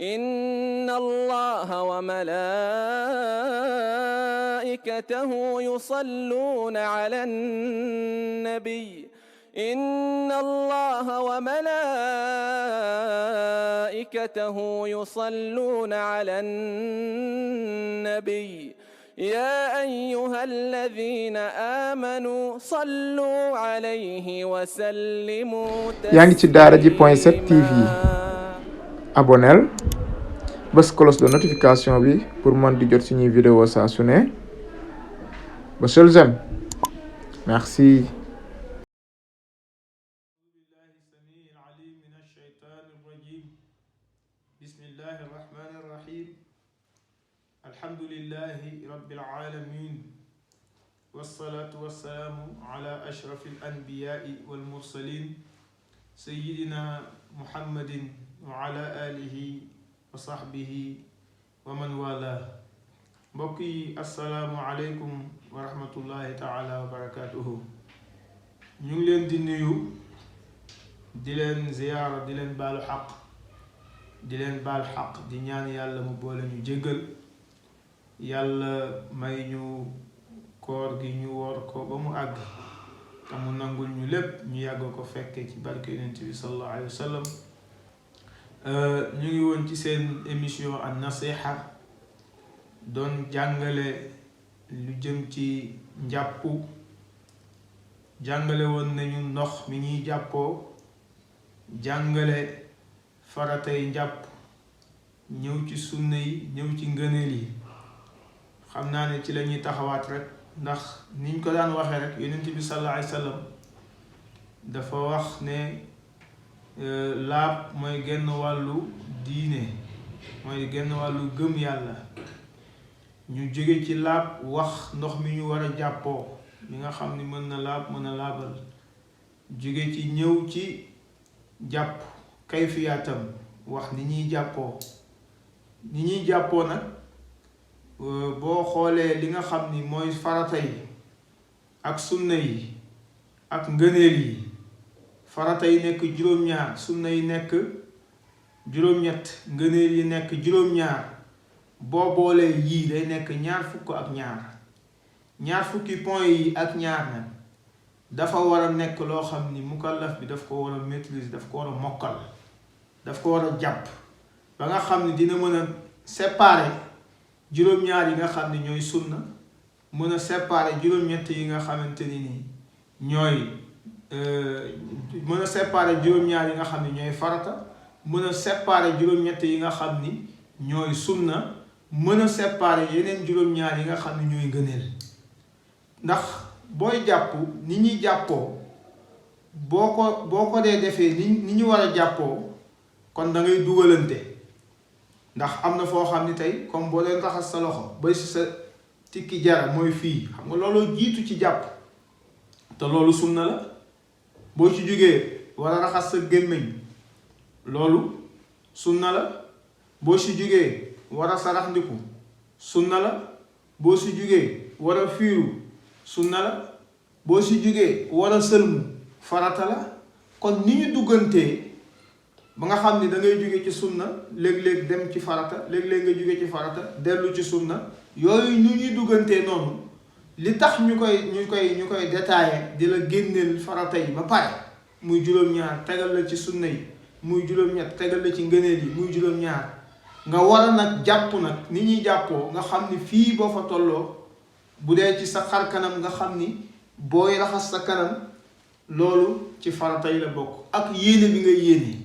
إن الله وملائكته يصلون على النبي إن الله وملائكته يصلون على النبي يا أيها الذين آمنوا صلوا عليه وسلموا yaa ngi ci daaraji.7 TV abonneel bës cloche de notification bi pour mën di jot suñuy vidéo saa su ne bësal j'aime merci. bismillahi rahmani rahim alhamdulillahi rabbil alamin wassalatu wassalamu ala ashrafil anbiyai wal mursalin sayyidina muhammadin wa ala alihi wa sahbihi wa man wala. mbokk yi assalaamu aleykum wa rahmatullahi taala wa barakatuhu. ñu ngi leen di nuyu di leen ziyaara di leen baalu xaq di ñaan yàlla mu boole ñu jéggal yàlla may ñu koor gi ñu woor ko ba mu àgg te mu nangul ñu lépp ñu yàgg ko fekke ci barke yonent bi sallallahu alayhi wa sallam. ñu ngi woon ci seen émission an nasiha doon jàngale lu jëm ci njàppu jàngale woon nañu ndox mi ñuy jàppoo jàngale faratay njàpp ñëw ci sunna yi ñëw ci ngëneel yi. xam naa ne ci la ñuy taxawaat rek ndax niñ ko daan waxee rek yonent bi sallallahu alayhi wa sallam dafa wax ne laab mooy genn wàllu diine mooy genn wàllu gëm yàlla. ñu jóge ci laab wax ndox mi ñu war a jàppoo mi nga xam ni mën na laab mën a laabal jóge ci ñëw ci jàpp kayfiyaatam wax ni ñuy jàppoo nag boo xoolee li nga xam ni mooy farata yi ak sunna yi ak ngëneel yi. farata yi nekk juróom-ñaar sunna yi nekk juróom-ñett ngëneel yi nekk juróom-ñaar boo boolee yii day nekk ñaar fukk ak ñaar fukki point yi ak ñaar nag dafa war a nekk loo xam ni mukallaf bi daf ko war a maîtriser daf ko war a mokkal daf ko war a jàpp ba nga xam ni dina mën a séparer juróom-ñaar yi nga xam ni ñooy sunna mën a séparer juróom-ñett yi nga xamante ni ñooy mën a séparer juróom-ñaar yi nga xam ni ñooy farata mën a séparer juróom-ñett yi nga xam ni ñooy sunna mën a séparer yeneen juróom-ñaar yi nga xam ni ñooy ngëneel. ndax booy jàpp ni ñuy jàppoo boo ko dee defee ni ñu war a jàppoo kon da ngay dugalante. ndax am na foo xam ni tey comme boo leen raxas sa loxo ba si sa tikki jara mooy fii xam nga loolu jiitu ci jàpp te loolu sunna la. boo ci jógee war a raxas sa gémmiñ loolu sunna la. boo ci jógee war a sarax ndiku sunna la. boo ci jógee war a fiiru sunna la. boo ci jógee war a sëlmu farata la. kon ni ñu duggantee ba nga xam ni da ngay jóge ci sunna léeg-léeg dem ci farata léeg-léeg nga jóge ci farata dellu ci sunna yooyu ñu ñuy duggantee noonu li tax ñu koy détaillé di la génneel farata yi ba pare muy juróom-ñaar tegal la ci sunna yi muy juróom-ñett tegal la ci ngëneel yi muy juróom-ñaar nga war a nag jàpp nag ni ñuy jàppoo nga xam ni fii boo fa tolloo bu dee ci sa xar kanam nga xam ni booy raxas sa kanam loolu ci farata yi la bokk ak yéene bi nga yéene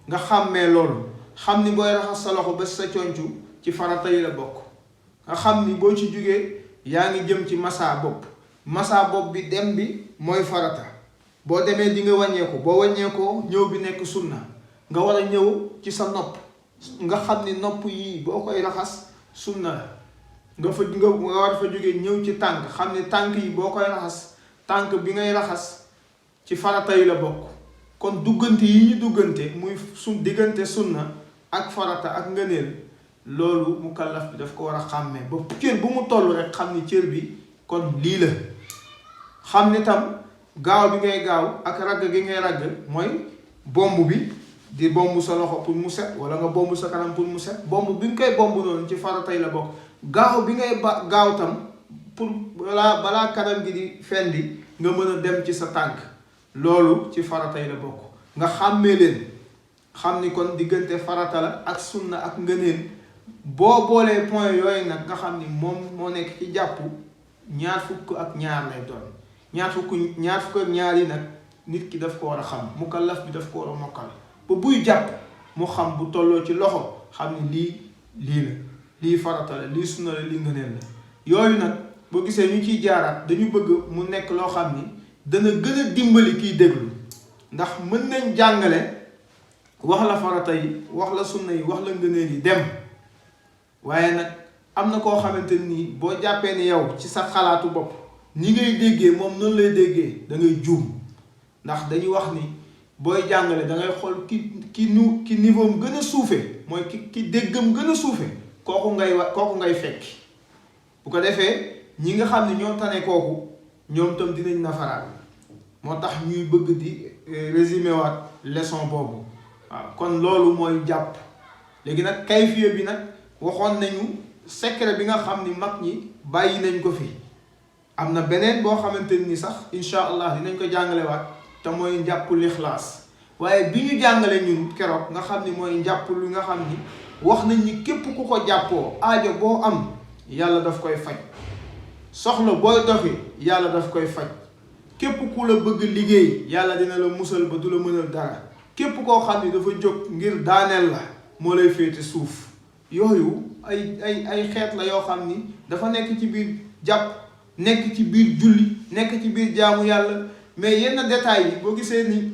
nga xàmmee loolu xam ni booy raxas sa loxo ba sa concu ci farata yi la bokk nga xam ni boo ci jógee yaa ngi jëm ci massa bopp bi dem bi mooy farata. boo demee di nga wàññeeku boo wàññeekoo ñëw bi nekk sunna nga war a ñëw ci sa nopp nga xam ni nopp yii boo koy raxas sunna la nga war fa jógee ñëw ci tànk xam ni tànk yi boo koy raxas tànk bi ngay raxas ci farata yi la bokk. kon duggante yi ñu duggante muy diggante sunna ak farata ak ngëneel loolu mukallaf bi daf ko war a xàmmee ba cër bu mu toll rek xam ni cër bi kon lii la. xam ni tam gaaw bi ngay gaaw ak ragg gi ngay ragg mooy bomb bi di bomb sa loxo pour mu set wala nga bomb sa kanam pour mu set bomb bi nga koy bomb noonu ci faratay la bokk gaaw bi ngay gaaw tam pour balaa kanam gi di fendi nga mën a dem ci sa tànk loolu ci faratay la bokk nga xàmmee leen xam ni kon diggante farata la ak sunna ak ngëneel boo boolee point yooyu nag nga xam ni moom moo nekk ci jàpp ñaar fukk ak ñaar lay doon ñaar fukk ak ñaar yi nag nit ki daf ko war a xam mukallaf bi daf ko war a mokkal ba buy jàpp mu xam bu tolloo ci loxo xam ni lii farata la lii sunna la lii ngëneel la yooyu nag boo gisee ñu ciy jaaraat dañu bëgg mu nekk loo xam ni dana gën a dimbali kiy déglu ndax mën nañ jàngale wax la farata yi wax la sunna yi wax la ngëneel yi dem waaye nag am na koo xamante nii boo jàppee ni yow ci sa xalaatu bopp ni ngay déggee moom noonu lay déggee da ngay juum ndax dañuy wax ni booy jàngale da ngay xool ki niveau am gën a suufe mooy ki déggam gën a suufe kooku ngay fekk bu ko defee ñi nga xam ne ñoo tane kooku ñoom tam dinañ nafaraan moo tax ñuy bëgg di résumé waat leçon boobu waaw kon loolu mooy jàpp léegi nag kayfiya bi nag waxoon nañu secret bi nga xam ni mag ñi bàyyi nañ ko fi am na beneen boo xamante ni sax incha allah dinañ ko jàngalewaat te mooy njàppul ixlaas waaye bi ñu jàngale ñun keroog nga xam ni mooy njàpp lu nga xam ni wax nañ ni képp ku ko jàppoo aajo boo am yàlla daf koy faj soxla booy doxi yàlla daf koy faj képp ku la bëgg liggéey yàlla dina la musal ba du la mënal dara képp koo xam ni dafa jóg ngir daaneel la moo lay féete suuf yooyu ay xeet la yoo xam ni dafa nekk ci biir jàpp nekk ci biir julli nekk ci biir jaamu yàlla mais yenn détails yi boo gisee ni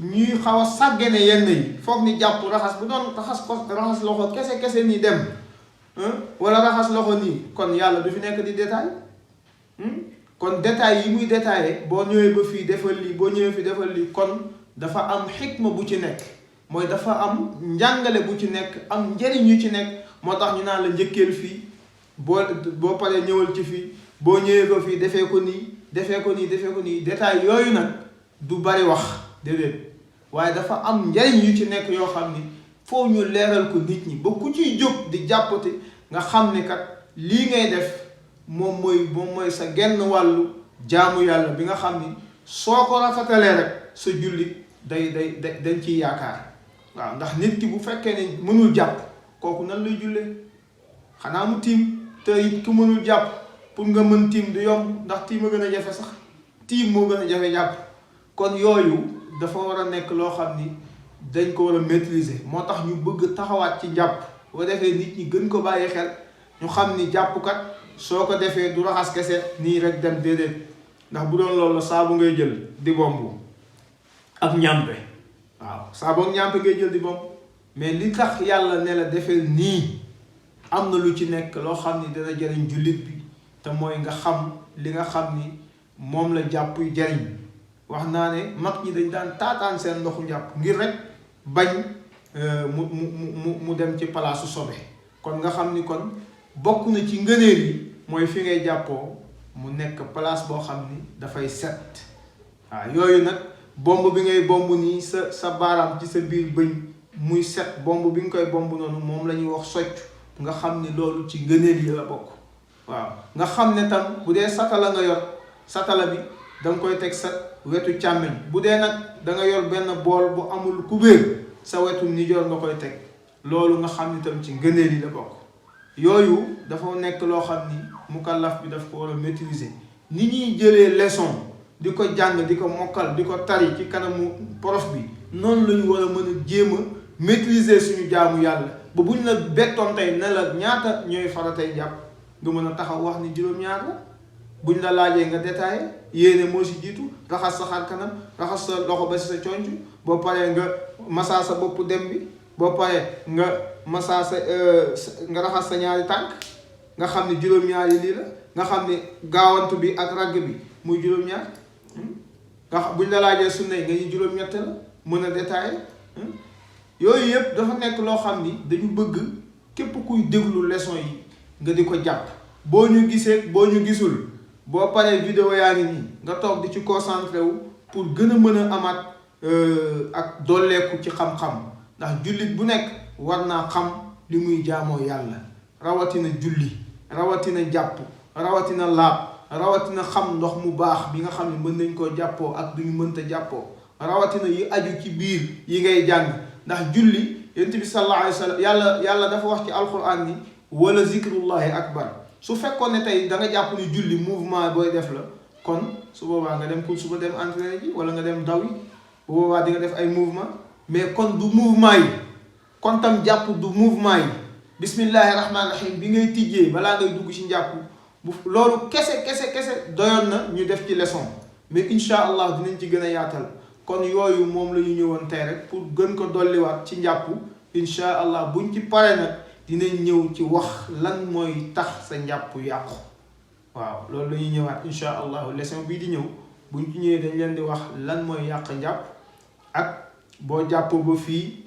ñuy xaw a sàggane yenn yi foog ni jàpp raxas bu doon raxas loxo kese nii dem wala raxas loxo nii kon yàlla du fi nekk di détail kon détails yi muy détaillé boo ñëwee ba fii defal lii boo ñëwee fi defal lii kon dafa am xikma bu ci nekk mooy dafa am njàngale bu ci nekk am njëriñ yu ci nekk moo tax ñu naan la njëkkeel fii boo paree ñëwal ci fii boo ñëwee ba fii defee ko nii détail yooyu nag du bari wax déedéet waaye dafa am njëriñ yu ci nekk yoo xam ni foo ñu leeral ko nit ñi ba ku ciy jóg di jàppati nga xam ni kat lii ngay def moom mooy sa genn wàllu jaamu yàlla bi nga xam ni soo ko rafetalee rek sa jullit dañ ciy yaakaar waaw ndax nit ki bu fekkee ne mënul jàpp kooku nan lay jullee xanaa mu tiim te it ku mënul jàpp pour nga mën tiim du yomb ndax tiim a gën a jafe sax tiim moo gën a jafe jàpp kon yooyu dafa war a nekk loo xam ni dañ ko war a maîtriser moo tax ñu bëgg taxawaat ci jàpp boo defee nit ñi gën ko bàyyi xel ñu xam ni jàppkat soo ko defee du raxas kese nii rek dem déedéet ndax bu doon loolu la saabu ngay jël di bomb ak ñàmpe waaw saabu ak ñàmpe ngay jël di bomb mais li tax yàlla ne la defee nii am na lu ci nekk loo xam ni dana jariñ jullit bi te mooy nga xam li nga xam ni moom la jàpp jariñ wax naa ne mag ñi dañ daan taataan seen ndoxu njàpp ngir rek bañ mu dem ci palaasu sobe kon nga xam ni kon bokk na ci ngëneel yi mooy fi ngay jàppoo mu nekk place boo xam ni dafay set waaw yooyu nag bomb bi ngay bomb nii sa baaraam ci sa biir bëñ muy set bomb bi nga koy bomb noonu moom la ñuy wax socc nga xam ni loolu ci ngëneel yi la bokk waaw nga xam ne tam bu dee satala nga yor satala bi danga koy teg sa wetu càmmeñ bu dee nag danga yor benn bool bu amul kubéer sa wetu nijoor nga koy teg loolu nga xam ni tam ci ngëneel yi la bokk yooyu dafa nekk loo xam ni mukallaf bi daf ko war a maîtriser ni ñuy jëlee leçon di ko jàng di ko mokkal di ko tari ci kanamu prof bi noonu la ñu war a mën a jéem a maîtriser suñu jaamu yàlla ba bu ñu la bettoon tey ne la ñaata ñooy faratay jàpp nga mën a taxaw wax ni juróom-ñaar la buñ la laajee nga détaillé yéene moo si jiitu raxas sa xar kanam raxas sa loxo ba si sa conc boo paree nga masaa sa bopp dem bi boo paree nga masaa sa nga raxas sa ñaari tànk nga xam ne juróom-ñaari lii la nga xam ne gaawantu bi ak ragg bi muy juróom-ñaar nga buñ la laajee sunna yi nga ñu juróom-ñett la mën a détaillé yooyu yëpp dafa nekk loo xam ni dañu bëgg képp kuy déglu leçon yi nga di ko jàpp boo ñu gisee boo ñu gisul boo paree vidéo yaa ngi nii nga toog di ci concentré wu pour gën a mën a amaat ak dolleeku ci xam-xam ndax jullit bu nekk war naa xam li muy jaamoo yàlla rawatina julli rawatina jàpp rawatina laab rawatina xam ndox mu baax bi nga xam ne mën nañ koo jàppoo ak duñu mënta jàppoo rawatina yi aju ci biir yi ngay jàng ndax julli yonent bi sallallahu alayhi wa sallam yàlla dafa wax ci alquran ni wala zikrullahi akbar su fekkoon ne tey da nga jàpp ni julli mouvement booy def la kon su boobaa nga dem course suba dem entraîné ji wala nga dem daw yi bu boobaa di nga def ay mouvement mais kon du mouvement yi kon tam jàpp du mouvement yi bismillahi rahmaani rahim bi ngay tijjee balaa ngay dugg ci njàpp bu loolu kese doyoon na ñu def ci leçon mais incha allah dinañ ci gën a yaatal kon yooyu moom la ñu ñëwoon tey rek pour gën ko dolliwaat ci njàpp incha allah buñ ci pare nag dinañ ñëw ci wax lan mooy tax sa njàpp yàqu waaw loolu la ñuy ñëwaat incha allah leçon bii di ñëw buñ ci ñëwee dañ leen di wax lan mooy yàq njàpp ak boo jàppoo ba fii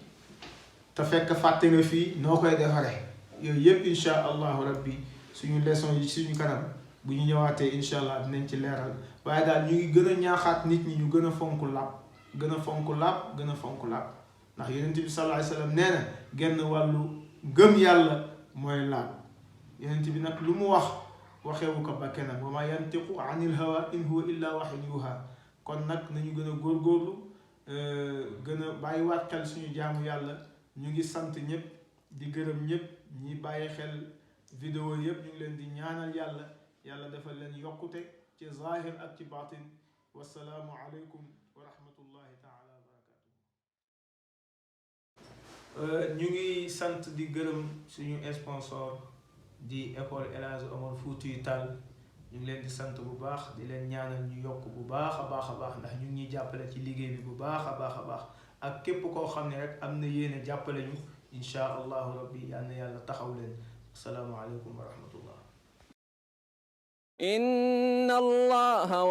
te fekk fàtte nga fii noo koy defaree yooyu yëpp incha allahu rabbi suñu leçon yi suñu kanam bu ñu ñëwaatee incha allah dinañ ci leeral waaye daal ñu ngi gën a ñaaxaat nit ñi ñu gën a fonk laab gën a fonk laab gën a fonk laab ndax yonent bi sallallahu alayhi wa sallam nee na genn wàllu gëm yàlla mooy laab yonent bi nag lu mu wax waxewu ko bakkenam wa ma yantiqu anil hawa in huwa illa wahyun yuha kon nag nañu gën a góorgóorlu gën a bàyyiwaat xel suñu jaamu yàlla ñu ngi sant ñëpp di gërëm ñëpp ñi bàyyi xel vidéo yëpp ñu ngi leen di ñaanal yàlla defal leen yokkute ci zahir ak ci batin wasalaamu aleykum wa rahmatullahi taala wa barakatuh ñu ngi sant di gërëm suñu sponsor di école El Hadji Omar Foutiyou Tall ñu ngi leen di sant bu baax di leen ñaanal ñu yokk bu baax a baax ndax ñu ngi ñuy jàppale ci liggéey bi bu baax a baax ak képp koo xam ne rek am na yéene jàppale ñu insha allahu rabbi yal na yàlla taxaw leen assalaamu aleykum wa rahmatullah إن الله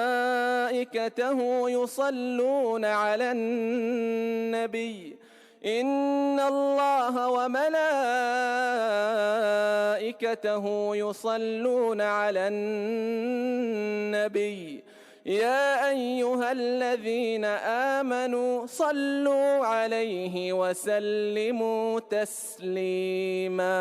وملائكته يصلون على النبي إن الله وملائكته يصلون على النبي يا أيها الذين آمنوا صلوا عليه وسلموا تسليما